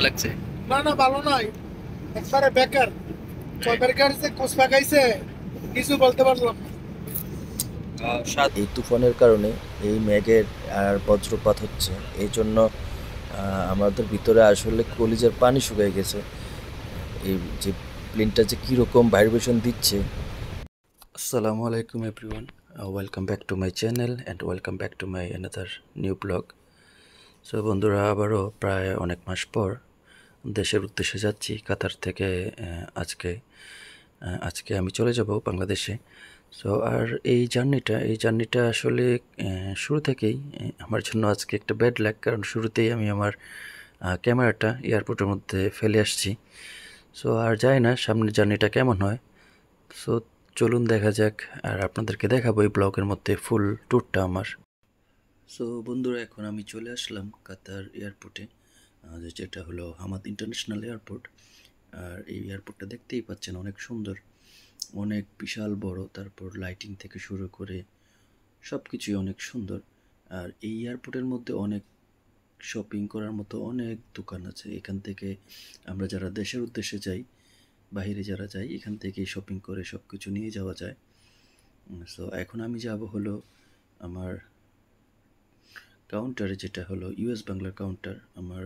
কেমন লাগছে? না না ভালো নয়, একবারে বেকার। ছয়বার গাড়িতে কোচ লাগাইছে, কিছু বলতে পারলাম না। এই তুফানের কারণে এই মেঘের আর বজ্রপাত হচ্ছে, এই জন্য আমাদের ভিতরে আসলে কলিজার পানি শুকিয়ে গেছে। এই যে প্লেনটা যে কীরকম ভাইব্রেশন দিচ্ছে। আসসালামু আলাইকুম everyone, welcome back to my channel and welcome back to my another new blog. So বন্ধুরা, আবারও প্রায় অনেক মাস পর দেশের উদ্দেশ্যে যাচ্ছি কাতার থেকে। আজকে আজকে আমি চলে যাব বাংলাদেশে। সো আর এই জার্নিটা আসলে শুরু থেকেই আমার জন্য আজকে একটা ব্যাড লাক, কারণ শুরুতেই আমি আমার ক্যামেরাটা এয়ারপোর্টের মধ্যে ফেলে আসছি। সো আর যাই না, সামনের জার্নিটা কেমন হয়। সো চলুন দেখা যাক, আর আপনাদেরকে দেখাবো এই ব্লগের মধ্যে ফুল ট্যুরটা আমার। সো বন্ধুরা, এখন আমি চলে আসলাম কাতার এয়ারপোর্টে, যেটা হলো হামাদ ইন্টারন্যাশনাল এয়ারপোর্ট। আর এই এয়ারপোর্টটা দেখতেই পাচ্ছেন, অনেক সুন্দর, অনেক বিশাল বড়, তারপর লাইটিং থেকে শুরু করে সব কিছুই অনেক সুন্দর। আর এই এয়ারপোর্টের মধ্যে অনেক শপিং করার মতো অনেক দোকান আছে। এখান থেকে আমরা যারা দেশের উদ্দেশ্যে যাই, বাইরে যারা যাই, এখান থেকেই শপিং করে সব কিছু নিয়ে যাওয়া যায়। সো এখন আমি যাব হলো আমার কাউন্টারে, যেটা হলো ইউএস বাংলার কাউন্টার। আমার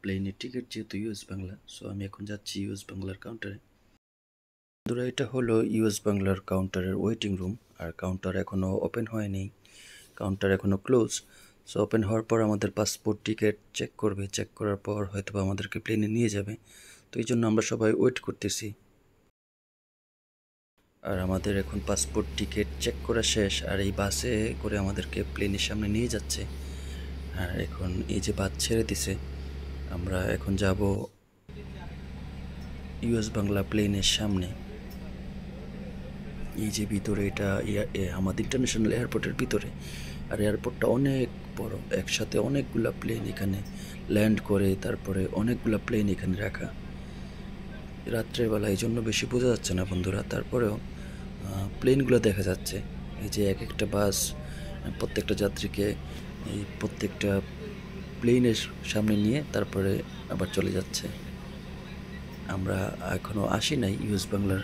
প্লেনের টিকিট যেহেতু ইউএস বাংলা, সো আমি এখন যাচ্ছি ইউএস বাংলার কাউন্টারে। বন্ধুরা, এটা হলো ইউএস বাংলার কাউন্টারের ওয়েটিং রুম। আর কাউন্টার এখনও ওপেন হয়নি, কাউন্টার এখনও ক্লোজ। সো ওপেন হওয়ার পর আমাদের পাসপোর্ট টিকিট চেক করবে, চেক করার পর হয়তো বা আমাদেরকে প্লেনে নিয়ে যাবে। তো এই জন্য আমরা সবাই ওয়েট করতেছি। আর আমাদের এখন পাসপোর্ট টিকিট চেক করা শেষ, আর এই বাসে করে আমাদেরকে প্লেনের সামনে নিয়ে যাচ্ছে। আর এখন এই যে বাস ছেড়ে দিছে, আমরা এখন যাব ইউএস বাংলা প্লেনের সামনে। এই যে ভিতরে, এটা আমাদের ইন্টারন্যাশনাল এয়ারপোর্টের ভিতরে। আর এয়ারপোর্টটা অনেক বড়, একসাথে অনেকগুলা প্লেন এখানে ল্যান্ড করে, তারপরে অনেকগুলা প্লেন এখানে রাখা। রাত্রের বেলা এই জন্য বেশি বোঝা যাচ্ছে না বন্ধুরা, তারপরেও প্লেনগুলো দেখা যাচ্ছে। এই যে এক একটা বাস প্রত্যেকটা যাত্রীকে এই প্রত্যেকটা প্লেনের সামনে নিয়ে তারপরে আবার চলে যাচ্ছে। আমরা এখনও আসি নাই ইউএস বাংলার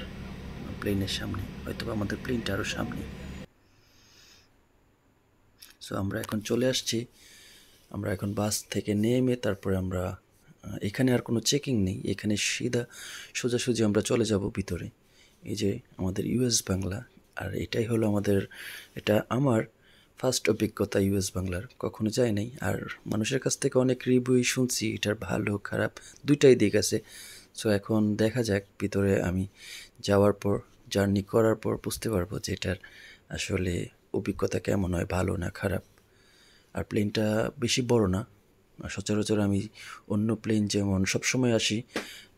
প্লেনের সামনে, হয়তো আমাদের প্লেনটা আরও সামনে। সো আমরা এখন চলে আসছি। আমরা এখন বাস থেকে নেমে তারপরে আমরা এখানে আর কোনো চেকিং নেই, এখানে সোজাসুজি আমরা চলে যাব ভিতরে। এই যে আমাদের ইউএস বাংলা, আর এটাই হলো এটা আমার ফার্স্ট অভিজ্ঞতা ইউএস বাংলার, কখনো যাই নাই। আর মানুষের কাছ থেকে অনেক রিভিউই শুনছি, এটার ভালো খারাপ দুইটাই দিক আছে। সো এখন দেখা যাক, ভিতরে আমি যাওয়ার পর, জার্নি করার পর বুঝতে পারবো যে এটার আসলে অভিজ্ঞতা কেমন হয়, ভালো না খারাপ। আর প্লেনটা বেশি বড় না। সচরাচর আমি অন্য প্লেন যেমন সবসময় আসি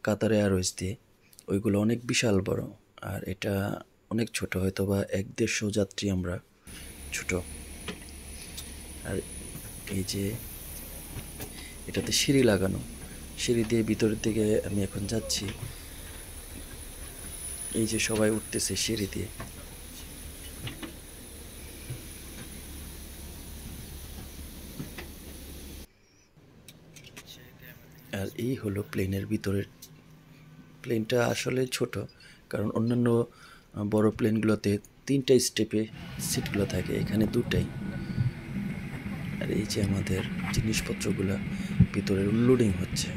কাতার এয়ারওয়েজ দিয়ে, ওইগুলো অনেক বিশাল বড়। আর এটা অনেক ছোট, হয়তো বা 1-150 যাত্রী আমরা, ছোট। আর এই যে এটাতে সিঁড়ি লাগানো, সিঁড়ি দিয়ে ভিতরের দিকে আমি এখন যাচ্ছি। এই যে সবাই উঠতেছে সিঁড়ি দিয়ে। আর এই হলো প্লেনের ভিতরের। প্লেনটা আসলে ছোট, কারণ অন্যান্য বড় প্লেনগুলোতে 3টা স্টেপে সিটগুলো থাকে, এখানে 2টাই। আর এই যে আমাদের জিনিসপত্রগুলো ভিতরে লোডিং হচ্ছে।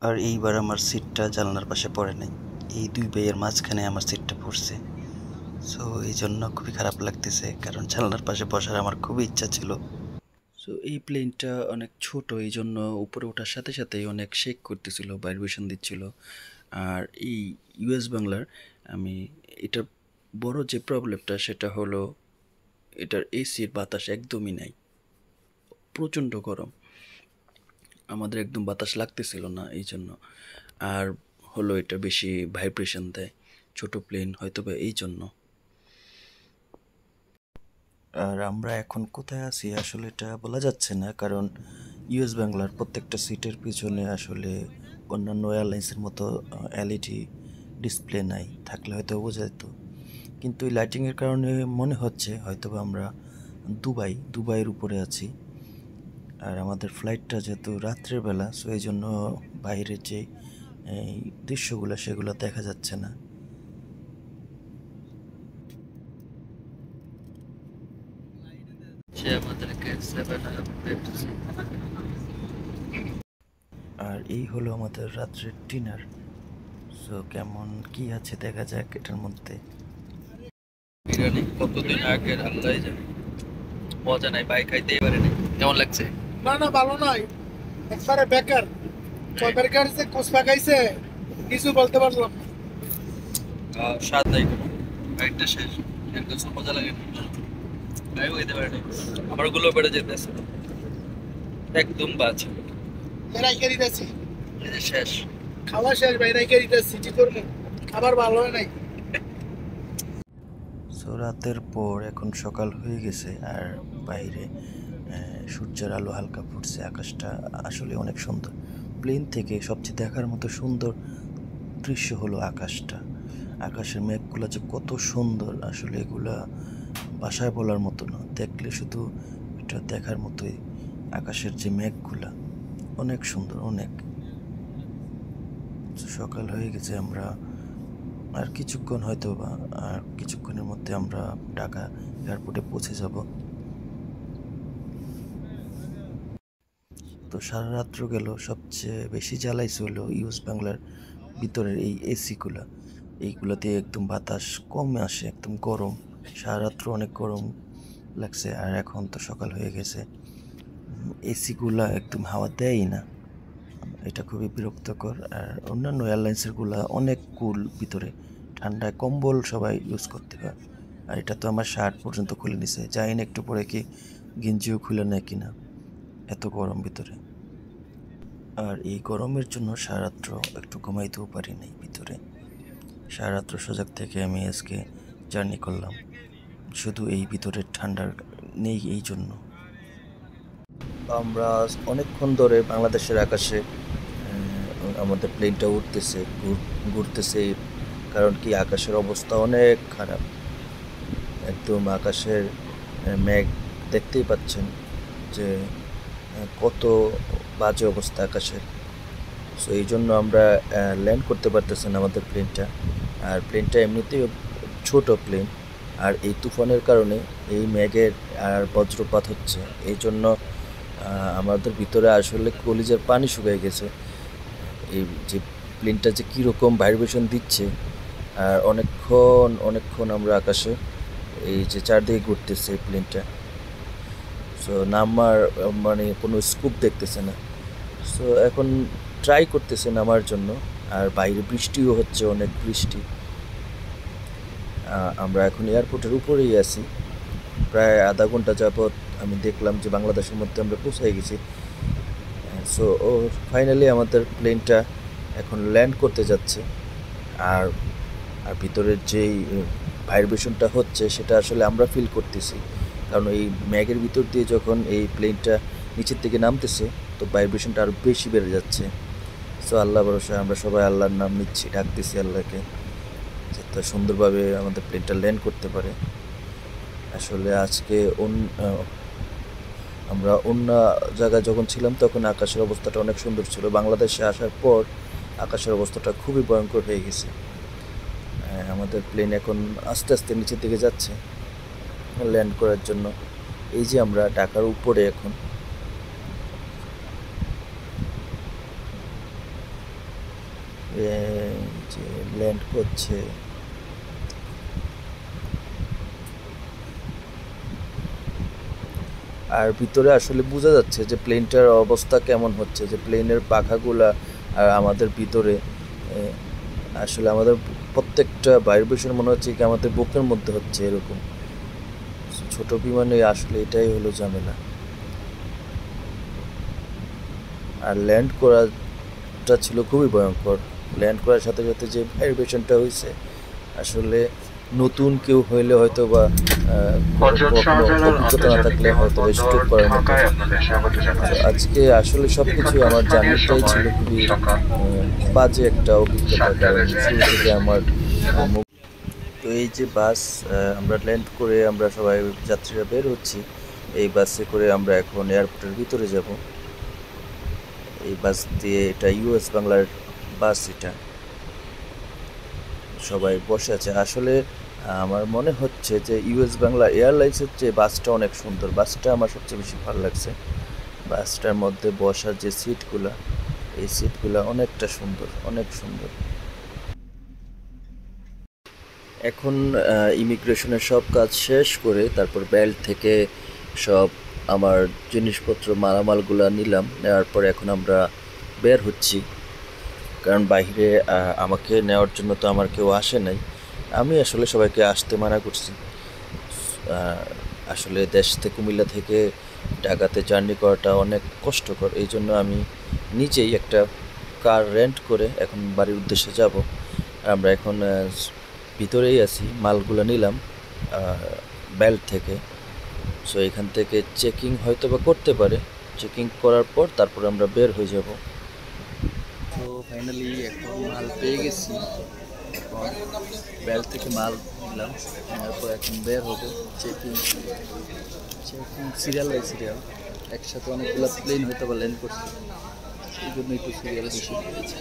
আর এইবার আমার সিটটা জানলার পাশে পড়ে নাই, এই দুই ভাইয়ের মাঝখানে আমার সিটটা পড়ছে। সো এই জন্য খুবই খারাপ লাগতেছে, কারণ জানলার পাশে বসার আমার খুবই ইচ্ছা ছিল। সো এই প্লেনটা অনেক ছোট, এই জন্য উপরে ওঠার সাথে সাথেই অনেক শেক করতেছিল, ভাইব্রেশন দিচ্ছিল। আর এই ইউএস বাংলার আমি এটার বড় যে প্রবলেমটা, সেটা হলো এটার এসির বাতাস একদমই নাই, প্রচণ্ড গরম, আমাদের একদম বাতাস লাগতেছিল না এই জন্য। আর হলো এটা বেশি ভাইব্রেশন দেয়, ছোট প্লেন হয়তো বা এই জন্য। আর আমরা এখন কোথায় আছি আসলে এটা বলা যাচ্ছে না, কারণ ইউএস বাংলার প্রত্যেকটা সিটের পিছনে আসলে অন্যান্য এয়ারলাইন্সের মতো এলইডি ডিসপ্লে নাই, থাকলে হয়তো বোঝা যেত। কিন্তু এই লাইটিংয়ের কারণে মনে হচ্ছে হয়তোবা আমরা দুবাইয়ের উপরে আছি। আর আমাদের ফ্লাইটটা যেহেতু রাত্রের বেলা, সো এই জন্য বাইরের যে এই দৃশ্যগুলো সেগুলো দেখা যাচ্ছে না। আর এই হলো আমাদের রাত্রের ডিনার। সো কেমন কি আছে দেখা যাক এটার মধ্যে। বিরিয়ানি কতদিন আগের আল্লাহ জানে, মজা নাই, ভাই খাইতেই পারে নাই। কেমন লাগছে? না ভালো নয়, একবারে বেকার। তরকারির যে কুচপা খাইছে কিছু বলতে পারলাম না। স্বাদ নাই কোনো, খাইতে শেষ, একদম মজা লাগে না, ভাই হইতে পারে নাই। আমার গুলো বেড়ে যেতেছে একদম বাজে। এরাই কে দিতেছি শেষ, খাওয়া শেষ ভাই, এরাই কে দিতেছি কি করবো, খাবার ভালো হয় নাই। সো রাতের পর এখন সকাল হয়ে গেছে আর বাইরে সূর্যের আলো হালকা ফুটছে। আকাশটা আসলে অনেক সুন্দর। প্লেন থেকে সবচেয়ে দেখার মতো সুন্দর দৃশ্য হলো আকাশটা। আকাশের মেঘগুলো যে কত সুন্দর, আসলে এগুলা ভাষায় বলার মতো না, দেখলে শুধু এটা দেখার মতোই। আকাশের যে মেঘগুলা অনেক সুন্দর, অনেক। সকাল হয়ে গেছে, আমরা আর কিছুক্ষণ হয়তো বা আর কিছুক্ষণের মধ্যে আমরা ঢাকা এয়ারপোর্টে পৌঁছে যাব। তো সারা রাত্র গেল। সবচেয়ে বেশি জ্বালাইছে হলো ইউএস বাংলার ভিতরের এই এসিগুলো। এইগুলোতে একদম বাতাস কম আসে, একদম গরম। সারা রাত্র অনেক গরম লাগছে। আর এখন তো সকাল হয়ে গেছে, এসিগুলা একদম হাওয়া দেয়ই না, এটা খুবই বিরক্তকর। আর অন্যান্য এয়ারলাইন্সেরগুলা অনেক কুল, ভিতরে ঠান্ডায় কম্বল সবাই ইউজ করতে হয়। আর এটা তো আমার শার্ট পর্যন্ত খুলে নিছে, জানি না একটু পরে কি গেঞ্জিও খুলে নেয় কিনা, এত গরম ভিতরে। আর এই গরমের জন্য সারারাত্র একটু ঘুমাইতেও পারি নাই ভিতরে। সারারাত্র সজাগ থেকে আমি আজকে জার্নি করলাম, শুধু এই ভিতরের ঠান্ডার নেই এই জন্য। আমরা অনেকক্ষণ ধরে বাংলাদেশের আকাশে আমাদের প্লেনটা উঠতেছে, ঘুরতেছে। কারণ কি আকাশের অবস্থা অনেক খারাপ, একদম আকাশের মেঘ দেখতেই পাচ্ছেন যে কত বাজে অবস্থা আকাশের। সো এই জন্য আমরা ল্যান্ড করতে পারতেছি না আমাদের প্লেনটা। আর প্লেনটা এমনিতেই ছোট প্লেন, আর এই তুফানের কারণে এই মেঘের আর বজ্রপাত হচ্ছে, এই জন্য আমাদের ভিতরে আসলে কলিজার পানি শুকিয়ে গেছে। এই যে প্লেনটা যে কীরকম ভাইব্রেশন দিচ্ছে, আর অনেকক্ষণ আমরা আকাশে এই যে চারদিকে ঘুরতেছে প্লেনটা। সো নামার মানে কোনো স্কোপ দেখতেছে না। সো এখন ট্রাই করতেছে নামার জন্য। আর বাইরে বৃষ্টিও হচ্ছে, অনেক বৃষ্টি। আমরা এখন এয়ারপোর্টের উপরেই আছি, প্রায় আধা ঘন্টা যাবৎ আমি দেখলাম যে বাংলাদেশের মধ্যে আমরা পৌঁছে গেছি। সো ফাইনালি আমাদের প্লেনটা এখন ল্যান্ড করতে যাচ্ছে। আর ভিতরের যেই ভাইব্রেশনটা হচ্ছে সেটা আসলে আমরা ফিল করতেছি, কারণ এই ম্যাগের ভিতর দিয়ে যখন এই প্লেনটা নিচের দিকে নামতেছে তো ভাইব্রেশনটা আরও বেশি বেড়ে যাচ্ছে। সো আল্লাহ ভরসায় আমরা সবাই আল্লাহর নাম নিচ্ছি, ডাকতেছি আল্লাহকে যাতে সুন্দরভাবে আমাদের প্লেনটা ল্যান্ড করতে পারে। আসলে আজকে আমরা অন্য জায়গায় যখন ছিলাম তখন আকাশের অবস্থাটা অনেক সুন্দর ছিল, বাংলাদেশে আসার পর আকাশের অবস্থাটা খুবই ভয়ঙ্কর হয়ে গেছে। আমাদের প্লেন এখন আস্তে আস্তে নিচের দিকে যাচ্ছে ল্যান্ড করার জন্য। এই যে আমরা ঢাকার উপরে এখন, যে ল্যান্ড করছে। আর ভিতরে আসলে বোঝা যাচ্ছে যে প্লেনটার অবস্থা কেমন হচ্ছে, যে প্লেনের পাখাগুলা আর আমাদের ভিতরে আসলে আমাদের প্রত্যেকটা ভাইব্রেশন মনে হচ্ছে কি আমাদের বুকের মধ্যে হচ্ছে এরকম। ছোট বিমানে আসলে এটাই হলো ঝামেলা। আর ল্যান্ড করাটা ছিল খুবই ভয়ঙ্কর। ল্যান্ড করার সাথে সাথে যে ভাইব্রেশনটা হয়েছে, আসলে নতুন কেউ হইলে হয়তো বা অভিজ্ঞতা না থাকলে হয়তো স্ট্রোক করার মতো। আজকে আসলে সব কিছুই আমার জার্নিটাই ছিল খুবই বাজে একটা অভিজ্ঞতা, কারণ শুরু থেকে আমার তো এই যে বাস আমরা ল্যান্ড করে আমরা সবাই যাত্রীরা বের হচ্ছি। এই বাসে করে আমরা এখন এয়ারপোর্টের ভিতরে যাব। এই বাস দিয়ে, এটা ইউএস বাংলার বাস, এটা সবাই বসে আছে। আসলে আমার মনে হচ্ছে যে ইউএস বাংলা এয়ারলাইন্সের যে বাসটা অনেক সুন্দর, বাসটা আমার সবচেয়ে বেশি ভালো লাগছে। বাসটার মধ্যে বসার যে সিটগুলো, এই সিটগুলো অনেকটা সুন্দর, অনেক সুন্দর। এখন ইমিগ্রেশনের সব কাজ শেষ করে তারপর বেল্ট থেকে সব আমার জিনিসপত্র মালামালগুলো নিলাম। নেওয়ার পরে এখন আমরা বের হচ্ছি, কারণ বাইরে আমাকে নেওয়ার জন্য তো আমার কেউ আসে নাই। আমি আসলে সবাইকে আসতে মানা করছি। আসলে দেশ থেকে, কুমিল্লা থেকে ঢাকাতে জার্নি করাটা অনেক কষ্টকর, এই জন্য আমি নিজেই একটা কার রেন্ট করে এখন বাড়ির উদ্দেশ্যে যাব। আমরা এখন ভিতরেই আছি, মালগুলো নিলাম বেল্ট থেকে। সো এখান থেকে চেকিং হয়তো বা করতে পারে, চেকিং করার পর তারপর আমরা বের হয়ে যাব। তো ফাইনালি এখন মাল পেয়ে গেছি, এখন বেল্ট থেকে মাল নিলাম, তারপর এখন বের হবো। চেকিং সিরিয়াল বাই সিরিয়াল, একসাথে অনেকগুলো প্লেন হয়তো বা ল্যান্ড করছে, এই জন্য একটু সিরিয়াল বেশি হয়েছে।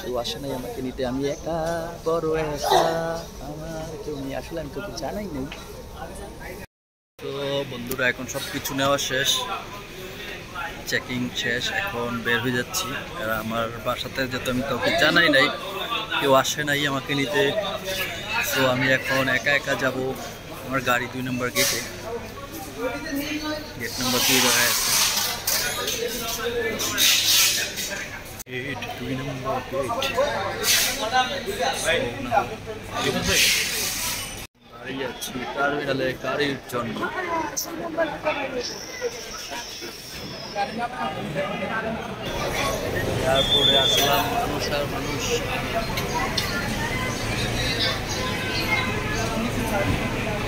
কেউ আসে নাই আমাকে নিতে, আমি একা, বড় একা, আমার কেউ নেই। আসলে আমি তোকে জানাই নেই। তো বন্ধুরা, এখন সব কিছু নেওয়া শেষ, চেকিং শেষ, এখন বের হয়ে যাচ্ছি। আমার বাসাতে যেহেতু আমি কাউকে জানাই নাই, কেউ আসে নাই আমাকে নিতে, তো আমি এখন একা একা যাব। আমার গাড়ি 2 নম্বর গেটে, গেট নম্বর 2 জায়গায় আছে। গেট 2 নম্বর গেট। দাঁড়িয়ে আছি টার্মিনালে গাড়ির জন্য। তারপরে আসলাম, মানুষ আর মানুষ।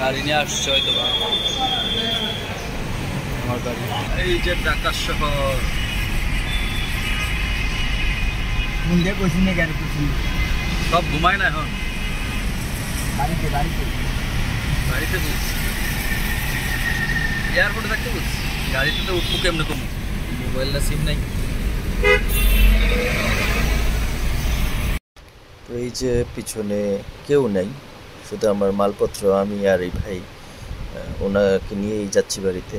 গাড়ি নিয়ে আসছে হয়তো বা আমার গাড়ি। এই যে ঢাকা শহর, সব ঘুমায় না এখন, বাড়িতে বুঝ, এয়ারপোর্টে থাকতে বুঝ, গাড়িতে তো উঠবো কেমনে, কম মোবাইল না সিম নাই। তো এই যে পিছনে কেউ নেই, শুধু আমার মালপত্র, আমি আর এই ভাই, ওনাকে নিয়েই যাচ্ছি বাড়িতে।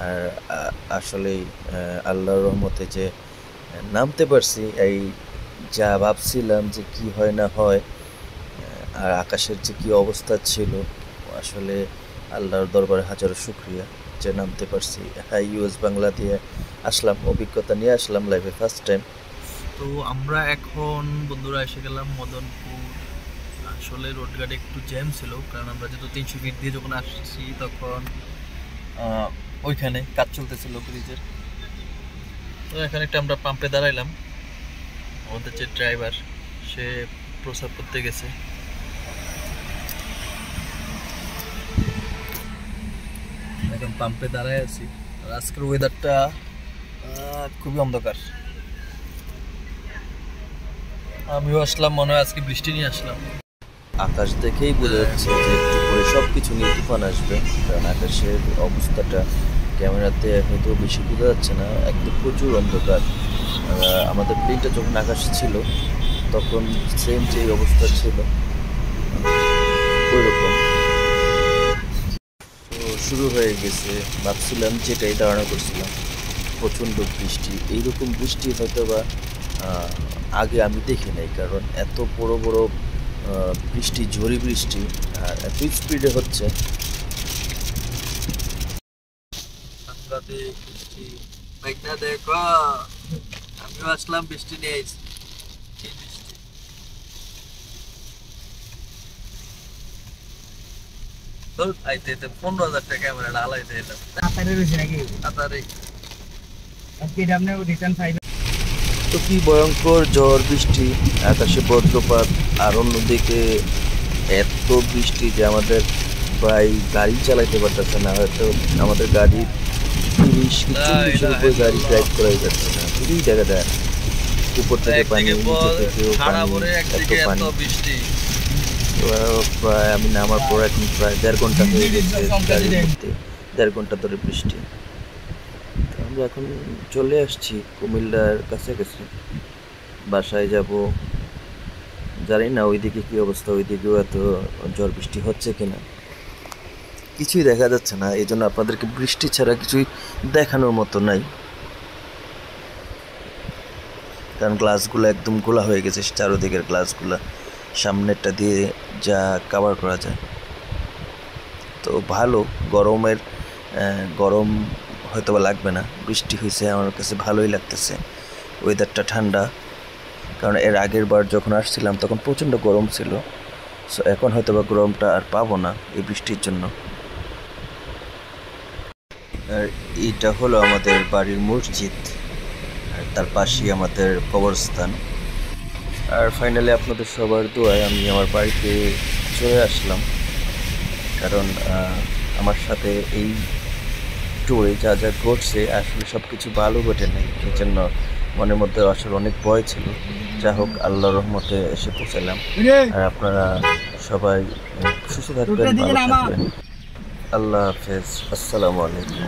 আর আসলে আল্লাহর রহমতে যে নামতে পারছি, এই যা ভাবছিলাম যে কি হয় না হয়, আর আকাশের যে কি অবস্থা ছিল, আসলে আল্লাহর দরবারে হাজারো শুকরিয়া যে নামতে পারছি। হ্যাঁ, ইউএস বাংলা দিয়ে আসলাম, অভিজ্ঞতা নিয়ে আসলাম লাইফে ফার্স্ট টাইম। তো আমরা এখন বন্ধুরা এসে গেলাম মদনপুর। আসলে রোডঘাটে একটু জ্যাম ছিল, কারণ আমরা যেহেতু 300 ফিট দিয়ে যখন আসছি তখন ওইখানে কাজ চলতেছিল ব্রিজের। তো এখানে একটা আমরা পাম্পে দাঁড়াইলাম, আমাদের যে ড্রাইভার সে প্রসাব করতে গেছে। এখন পাম্পে দাঁড়ায় আছি। আর আজকের ওয়েদারটা খুবই অন্ধকার। আমিও আসলাম, মনে হয় আজকে বৃষ্টি নিয়ে আসলাম। আকাশ দেখেই বোঝা যাচ্ছে যে একটু পরে সব কিছু নিয়ে তুফান আসবে, কারণ আকাশের অবস্থাটা ক্যামেরাতে হয়তো বেশি বোঝা যাচ্ছে না, একদম প্রচুর অন্ধকার। আমাদের প্লেনটা যখন আকাশে ছিল তখন সেম যে অবস্থা ছিল ওইরকম। তো শুরু হয়ে গেছে, ভাবছিলাম যেটাই ধারণা করছিলাম প্রচণ্ড বৃষ্টি। এইরকম বৃষ্টি হয়তো বা আগে আমি দেখি নাই, কারণ এত বড় বড় বৃষ্টি, ঝড়ি বৃষ্টি, আর এত স্পিডে হচ্ছে। বৃষ্টি দেখো, আমিও আসলাম বৃষ্টি নিয়ে। আইতে 15,000 টাকা ক্যামেরা আলাইতে এলাম। তো কি ভয়ঙ্কর ঝড় বৃষ্টি, আকাশে বজ্রপাত, আর অন্যদিকে এত বৃষ্টি যে আমাদের প্রায় গাড়ি চালাইতে পারতেছে না। হয়তো আমাদের গাড়ি 30 কি 40-এর উপরে গাড়ি ড্রাইভ করাই যাচ্ছে না, খুবই দেখা যায় না। উপর থেকে পানি, নিচে থেকেও পানি, এত পানি। প্রায় আমি নামার পর এখন প্রায় 1.5 ঘন্টা হয়ে গেছে গাড়ির মধ্যে, 1.5 ঘন্টা ধরে বৃষ্টি। তো আমরা এখন চলে আসছি কুমিল্লার কাছাকাছি, বাসায় যাব। জানি না ওইদিকে কি অবস্থা, ওইদিকেও এত ঝড় বৃষ্টি হচ্ছে কিনা, কিছুই দেখা যাচ্ছে না। এই জন্য আপনাদেরকে বৃষ্টি ছাড়া কিছুই দেখানোর মতো নাই, কারণ গ্লাসগুলো একদম গোলা হয়ে গেছে, চারোদিকের গ্লাসগুলো সামনেরটা দিয়ে যা কভার করা যায়। তো ভালো, গরম হয়তো বা লাগবে না, বৃষ্টি হয়েছে আমার কাছে ভালোই লাগতেছে। ওয়েদারটা ঠান্ডা, কারণ এর আগের বার যখন আসছিলাম তখন প্রচণ্ড গরম ছিল। সো এখন হয়তো বা গরমটা আর পাবো না এই বৃষ্টির জন্য। আর এটা হলো আমাদের বাড়ির মসজিদ, আর তার পাশেই আমাদের কবরস্থান। আর ফাইনালি আপনাদের সবার দোয়ায় আমি আমার বাড়িতে চলে আসলাম, কারণ আমার সাথে এই ট্যুরে যা যা ঘটছে আসলে সব কিছু ভালো ঘটে নাই, এই জন্য মনের মধ্যে আসলে অনেক ভয় ছিল। যা হোক, আল্লাহর রহমতে এসে পৌঁছালাম। আর আপনারা সবাই সুস্থ থাকবেন, ভালো থাকবেন। আল্লাহ হাফেজ, আসসালামু আলাইকুম।